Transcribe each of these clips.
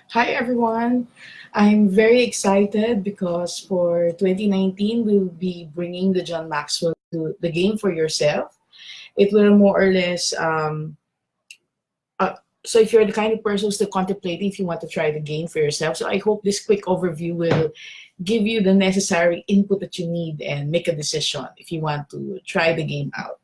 Hi everyone. I'm very excited because for 2019 we'll be bringing the John Maxwell to the game for yourself. It will more or less uh, so if you're the kind of person who's still contemplating if you want to try the game for yourself. So I hope this quick overview will give you the necessary input that you need and make a decision if you want to try the game out.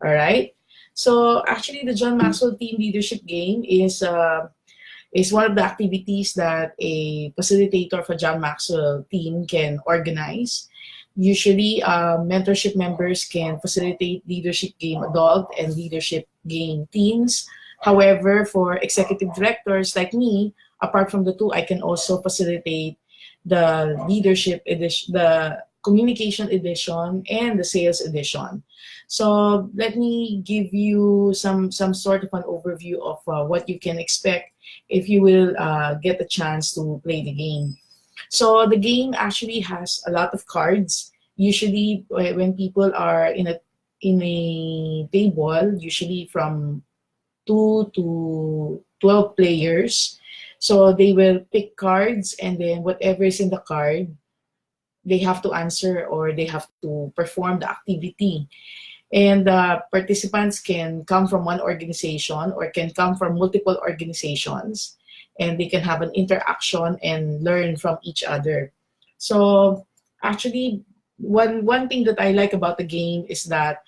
All right. So actually the John Maxwell team leadership game is one of the activities that a facilitator for John Maxwell team can organize. Usually, mentorship members can facilitate leadership game adult and leadership game teens. However, for executive directors like me, apart from the two, I can also facilitate the leadership edition, the communication edition, and the sales edition. So let me give you some sort of an overview of what you can expect if you will get the chance to play the game. So the game actually has a lot of cards. Usually, when people are in a table, usually from 2 to 12 players, so they will pick cards, and then whatever is in the card, they have to answer or they have to perform the activity. And participants can come from one organization or can come from multiple organizations, and they can have an interaction and learn from each other. So actually, one thing that I like about the game is that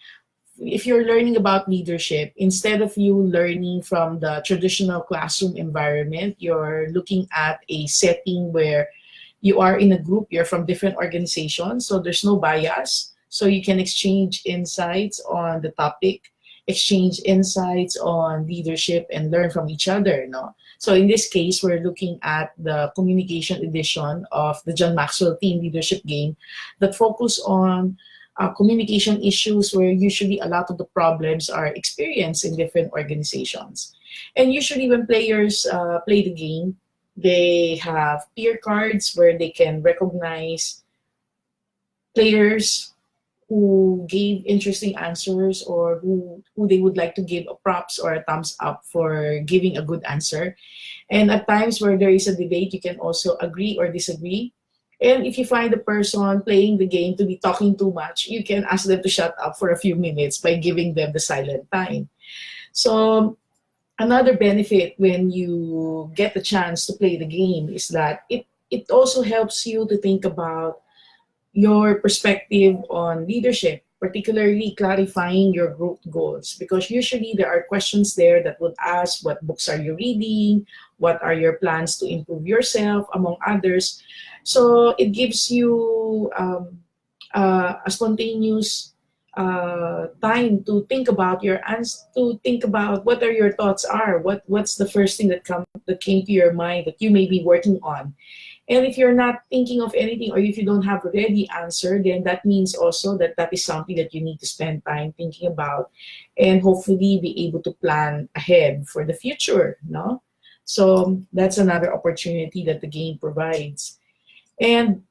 if you're learning about leadership, instead of you learning from the traditional classroom environment, you're looking at a setting where you are in a group, you're from different organizations, so there's no bias. So you can exchange insights on the topic, exchange insights on leadership, and learn from each other. No? So in this case, we're looking at the communication edition of the John Maxwell Team Leadership Game that focus on communication issues where usually a lot of the problems are experienced in different organizations. And usually when players play the game, they have peer cards where they can recognize players who gave interesting answers or who they would like to give a props or a thumbs up for giving a good answer. And at times where there is a debate, you can also agree or disagree. And if you find the person playing the game to be talking too much, you can ask them to shut up for a few minutes by giving them the silent time. So another benefit when you get the chance to play the game is that it also helps you to think about your perspective on leadership, particularly clarifying your group goals. Because usually there are questions there that would ask what books are you reading, what are your plans to improve yourself, among others. So it gives you a spontaneous time to think about to think about what are your thoughts are, what's the first thing that came to your mind that you may be working on. And if you're not thinking of anything or if you don't have a ready answer, then that means also that that is something that you need to spend time thinking about and hopefully be able to plan ahead for the future, no? So that's another opportunity that the game provides. And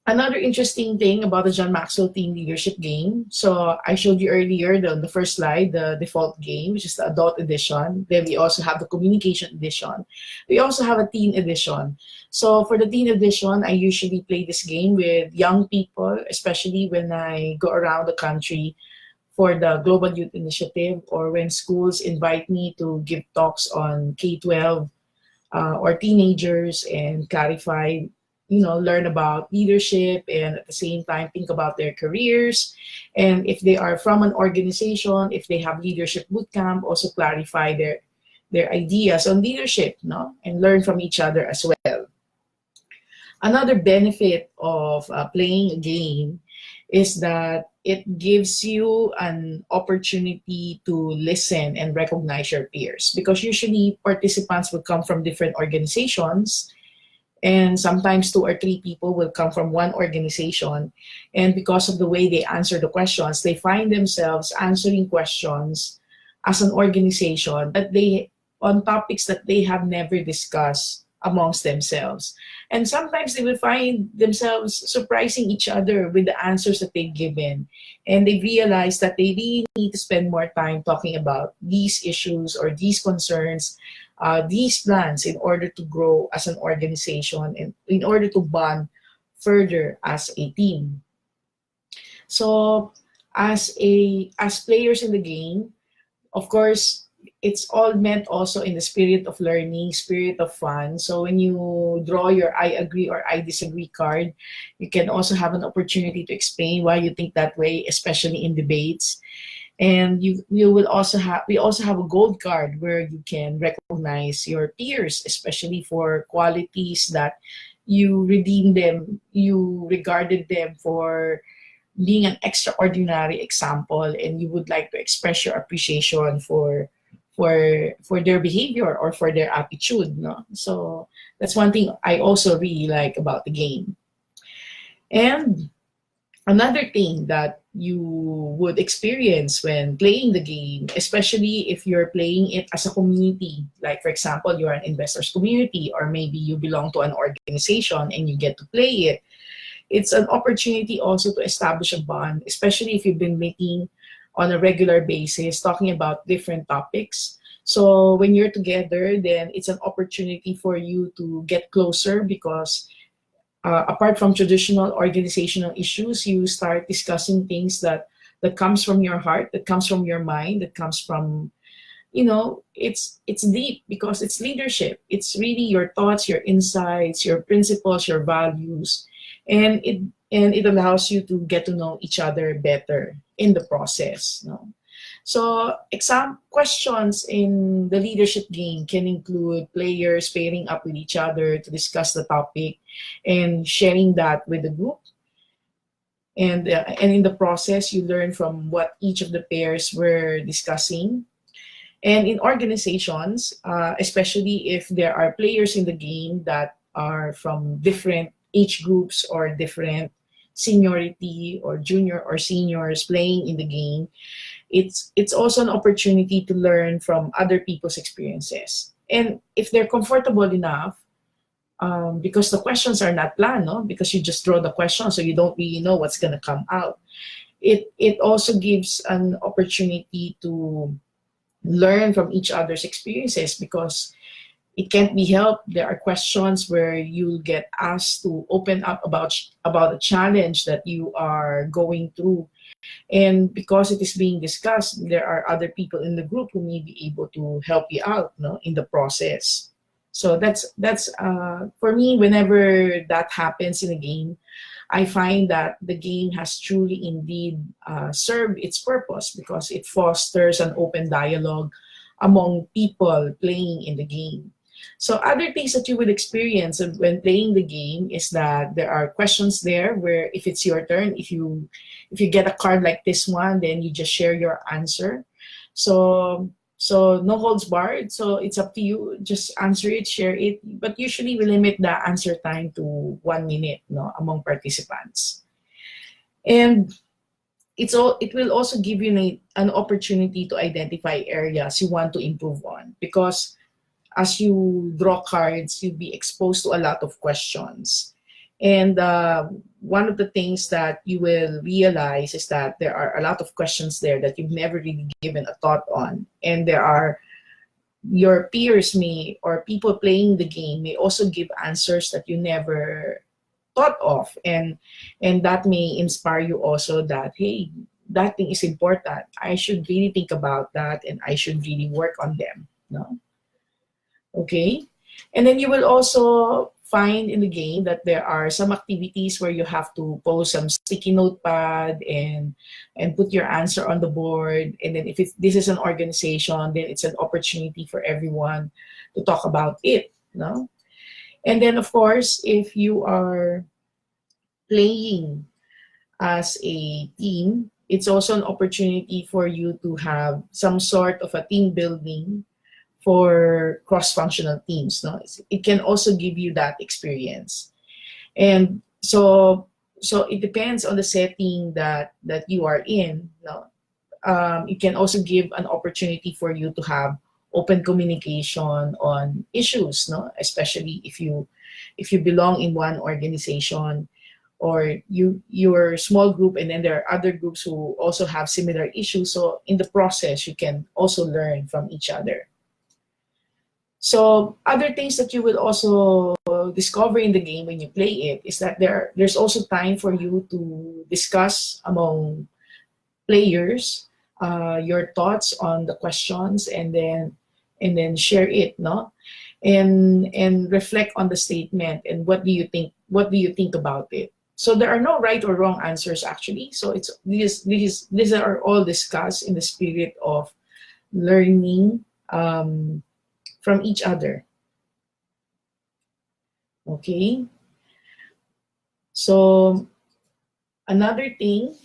another interesting thing about the John Maxwell Team Leadership Game. So I showed you earlier the first slide, the default game, which is the adult edition. Then we also have the communication edition. We also have a teen edition. So for the teen edition, I usually play this game with young people, especially when I go around the country for the Global Youth Initiative or when schools invite me to give talks on K-12 or teenagers and clarify, learn about leadership and at the same time think about their careers. And if they are from an organization, if they have leadership bootcamp, also clarify their ideas on leadership, no? And learn from each other as well. Another benefit of playing a game is that it gives you an opportunity to listen and recognize your peers because usually participants will come from different organizations and sometimes 2 or 3 people will come from one organization, and because of the way they answer the questions, they find themselves answering questions as an organization that they on topics that they have never discussed amongst themselves. And sometimes they will find themselves surprising each other with the answers that they've given. And they realize that they really need to spend more time talking about these issues or these concerns these plans in order to grow as an organization and in order to bond further as a team. So as players in the game, of course, it's all meant also in the spirit of learning, spirit of fun. So when you draw your I agree or I disagree card, you can also have an opportunity to explain why you think that way, especially in debates. And you will also have we also have a gold card where you can recognize your peers, especially for qualities that you regarded them for being an extraordinary example, and you would like to express your appreciation for their behavior or for their attitude, no? So that's one thing I also really like about the game. And another thing that you would experience when playing the game, especially if you're playing it as a community, like for example, you're an investors community, or maybe you belong to an organization and you get to play it, it's an opportunity also to establish a bond, especially if you've been meeting on a regular basis, talking about different topics. So when you're together, then it's an opportunity for you to get closer because apart from traditional organizational issues, you start discussing things that comes from your heart, that comes from your mind, that comes from, it's deep because it's leadership. It's really your thoughts, your insights, your principles, your values, and it allows you to get to know each other better in the process. No? So exam questions in the leadership game can include players pairing up with each other to discuss the topic and sharing that with the group. And in the process, you learn from what each of the pairs were discussing. And in organizations, especially if there are players in the game that are from different age groups or different seniority or junior or seniors playing in the game, it's also an opportunity to learn from other people's experiences. And if they're comfortable enough, because the questions are not planned, no? Because you just draw the question, so you don't really know what's going to come out. It also gives an opportunity to learn from each other's experiences because it can't be helped. There are questions where you'll get asked to open up about a challenge that you are going through. And because it is being discussed, there are other people in the group who may be able to help you out, no, in the process. So that's for me, whenever that happens in a game, I find that the game has truly indeed served its purpose because it fosters an open dialogue among people playing in the game. So other things that you will experience when playing the game is that there are questions there where if it's your turn, if you get a card like this one, then you just share your answer. So no holds barred. So it's up to you. Just answer it, share it. But usually we limit the answer time to 1 minute, no, among participants. And it will also give you an opportunity to identify areas you want to improve on because as you draw cards, you'll be exposed to a lot of questions. And one of the things that you will realize is that there are a lot of questions there that you've never really given a thought on. And there are your peers or people playing the game may also give answers that you never thought of. And that may inspire you also that, hey, that thing is important. I should really think about that and I should really work on them. No? Okay. And then you will also find in the game that there are some activities where you have to post some sticky notepad and put your answer on the board. And then if this is an organization, then it's an opportunity for everyone to talk about it. No? And then of course, if you are playing as a team, it's also an opportunity for you to have some sort of a team building for cross-functional teams. No? It can also give you that experience. And so it depends on the setting that you are in. No? It can also give an opportunity for you to have open communication on issues, no? Especially if you belong in one organization or you're a small group and then there are other groups who also have similar issues. So in the process, you can also learn from each other. So other things that you will also discover in the game when you play it is that there's also time for you to discuss among players your thoughts on the questions, and then share it, no, and reflect on the statement, and what do you think about it. So there are no right or wrong answers actually. So it's these are all discussed in the spirit of learning from each other. Okay. So another thing,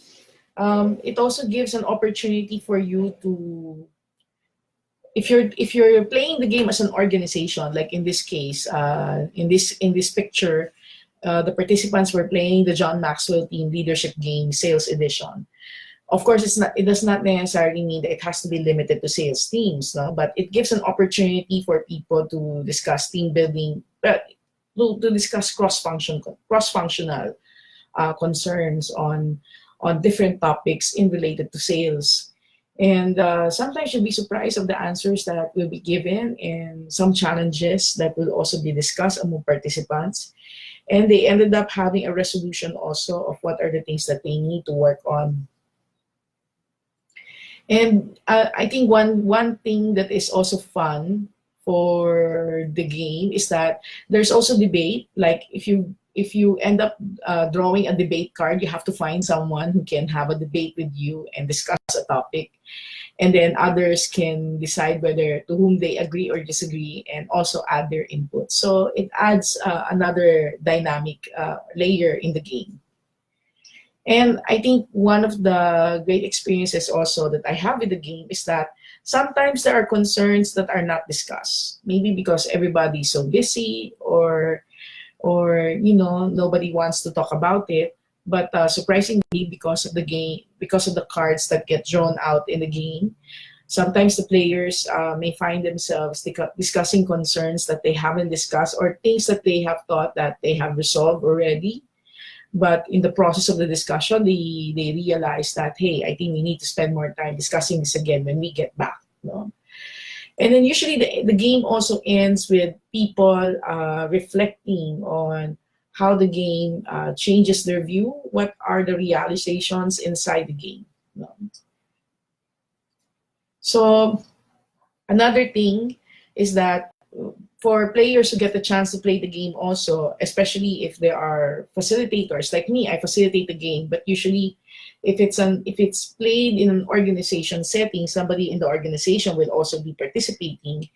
it also gives an opportunity for you to, if you're playing the game as an organization, like in this case, in this picture, the participants were playing the John Maxwell Team Leadership Game Sales Edition. Of course, it does not necessarily mean that it has to be limited to sales teams, no? But it gives an opportunity for people to discuss team building, to discuss cross functional concerns on different topics in related to sales. And sometimes you'll be surprised of the answers that will be given, and some challenges that will also be discussed among participants. And they ended up having a resolution also of what are the things that they need to work on. And I think one thing that is also fun for the game is that there's also debate. Like if you end up drawing a debate card, you have to find someone who can have a debate with you and discuss a topic, and then others can decide whether to whom they agree or disagree, and also add their input. So it adds another dynamic layer in the game. And I think one of the great experiences also that I have with the game is that sometimes there are concerns that are not discussed. Maybe because everybody's so busy, or nobody wants to talk about it. But surprisingly, because of the game, because of the cards that get drawn out in the game, sometimes the players may find themselves discussing concerns that they haven't discussed, or things that they have thought that they have resolved already. But in the process of the discussion, they realize that, hey, I think we need to spend more time discussing this again when we get back. No? And then usually the game also ends with people reflecting on how the game changes their view, what are the realizations inside the game. No? So another thing is that for players to get the chance to play the game also, especially if there are facilitators like me, I facilitate the game, but usually if it's played in an organization setting, somebody in the organization will also be participating.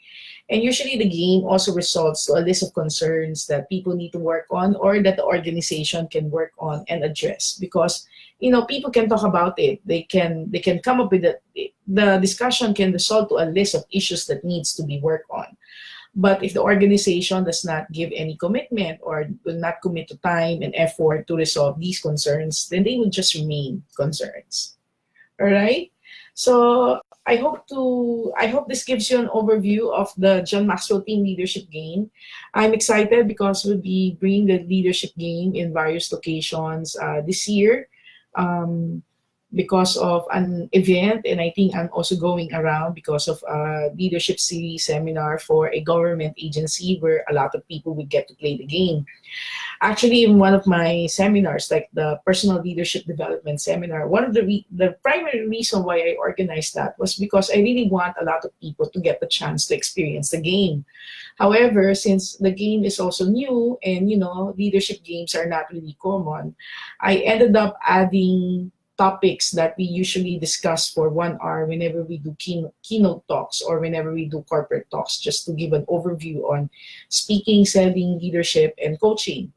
And usually the game also results to a list of concerns that people need to work on, or that the organization can work on and address, because people can talk about it. They can come up with the discussion can result to a list of issues that needs to be worked on. But if the organization does not give any commitment, or will not commit to time and effort to resolve these concerns, then they will just remain concerns. All right. So I hope this gives you an overview of the John Maxwell Team Leadership Game. I'm excited because we'll be bringing the leadership game in various locations this year. Because of an event, and I think I'm also going around because of a leadership series seminar for a government agency where a lot of people will get to play the game. Actually, in one of my seminars, like the personal leadership development seminar, one of the primary reason why I organized that was because I really want a lot of people to get the chance to experience the game. However, since the game is also new, and leadership games are not really common, I ended up adding topics that we usually discuss for 1 hour whenever we do keynote talks, or whenever we do corporate talks, just to give an overview on speaking, selling, leadership, and coaching.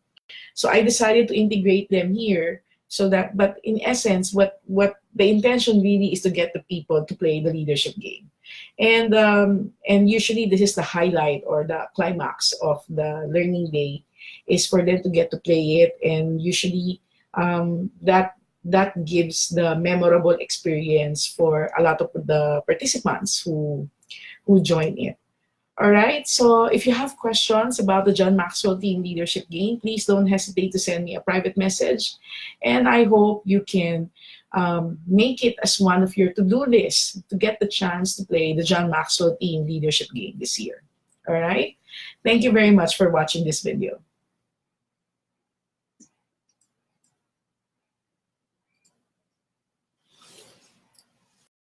So I decided to integrate them here, so that, but in essence, what the intention really is to get the people to play the leadership game. And usually this is the highlight or the climax of the learning day, is for them to get to play it. And usually that gives the memorable experience for a lot of the participants who join it. All right, so if you have questions about the John Maxwell Team Leadership Game, please don't hesitate to send me a private message. And I hope you can make it as one of your to-do lists to get the chance to play the John Maxwell Team Leadership Game this year. All right? Thank you very much for watching this video.